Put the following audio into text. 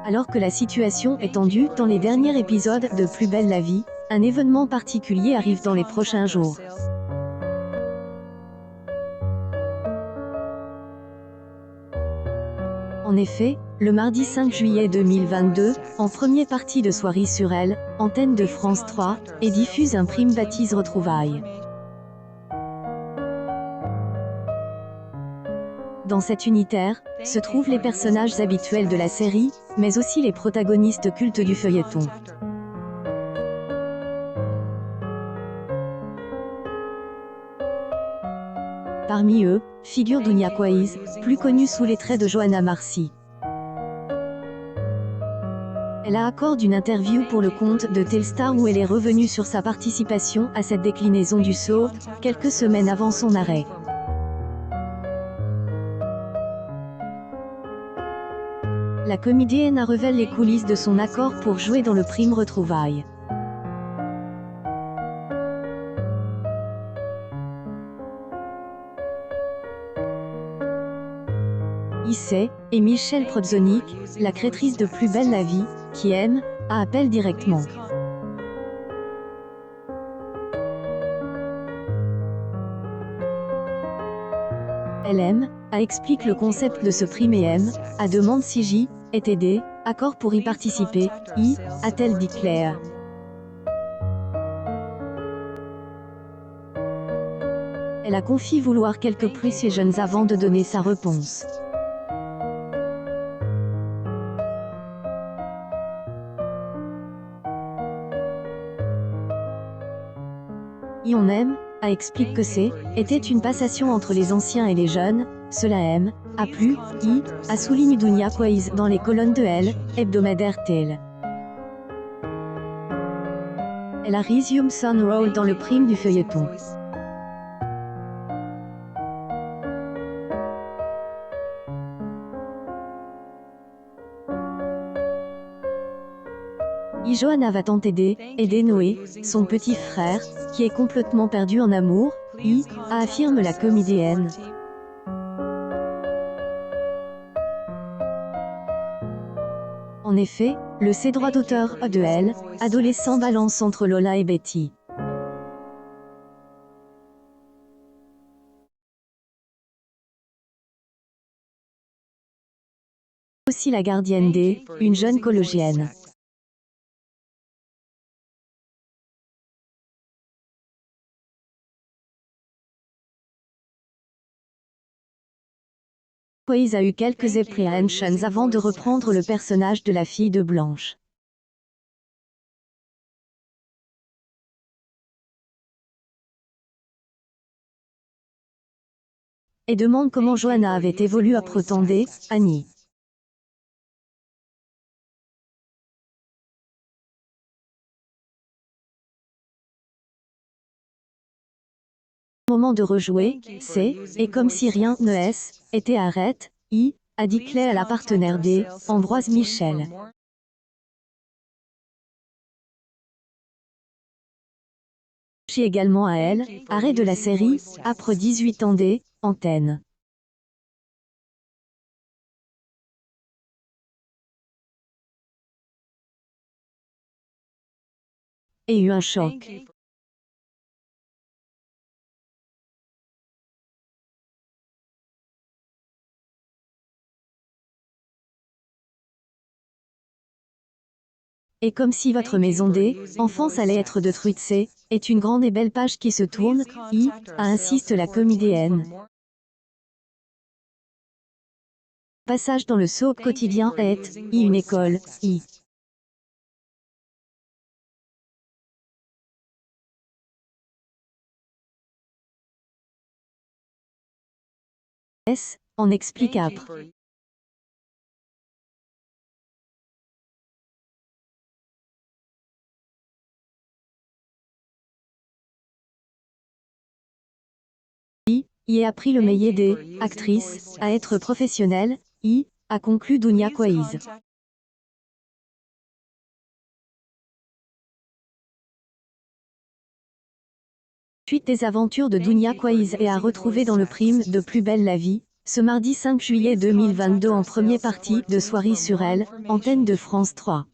Alors que la situation est tendue dans les derniers épisodes de Plus belle la vie, un événement particulier arrive dans les prochains jours. En effet, le mardi 5 juillet 2022, en première partie de Soirée sur Elle, antenne de France 3, et diffuse un prime baptise Retrouvailles. Dans cette unitaire, se trouvent les personnages habituels de la série, mais aussi les protagonistes cultes du feuilleton. Parmi eux, figure Dunia Quaïs, plus connue sous les traits de Johanna Marcy. Elle a accordé une interview pour le compte de Telstar où elle est revenue sur sa participation à cette déclinaison du soap, quelques semaines avant son arrêt. La comédienne a révélé les coulisses de son accord pour jouer dans le prime Retrouvailles. C'est et Michel Prodzonic, la créatrice de Plus belle la vie, qui aime, a appelé directement. Elle aime, a explique le concept de ce prime et aime, a demande si J, est aidé, accord pour y participer, a-t-elle dit Claire. Elle a confié vouloir quelques plus ses jeunes avant de donner sa réponse. Et on aime, a explique que était une passation entre les anciens et les jeunes, cela aime, a plu, a souligné Dunia Quaïs dans les colonnes de Elle, hebdomadaire tel. Elle a resume son rôle dans le prime du feuilleton. Johanna va tant aider Noé, son petit frère, qui est complètement perdu en amour, affirme la comédienne. En effet, le droit d'auteur de Elle, adolescent balance entre Lola et Betty. Aussi la gardienne D, une jeune collégienne. Quaïs a eu quelques apprehensions avant de reprendre le personnage de la fille de Blanche. Et demande comment Johanna avait évolué après tant d'années. Moment de rejouer, et comme si rien ne était arrête, a dit Claire à la partenaire D, Ambroise Michel. Chez également à elle, arrêt de la série, après 18 ans antenne. Et eu un choc. Et comme si votre maison enfance allait être détruite est une grande et belle page qui se tourne, insiste la comédienne. Passage dans le soap quotidien est, une école, en explique après. Y a appris le meilleur des actrices à être professionnelle, a conclu Dunia Quaïs. Suite des aventures de Dunia Quaïs et à retrouver dans le prime de Plus belle la vie, Ce mardi 5 juillet 2022 en première partie de Soirée sur Elle, antenne de France 3.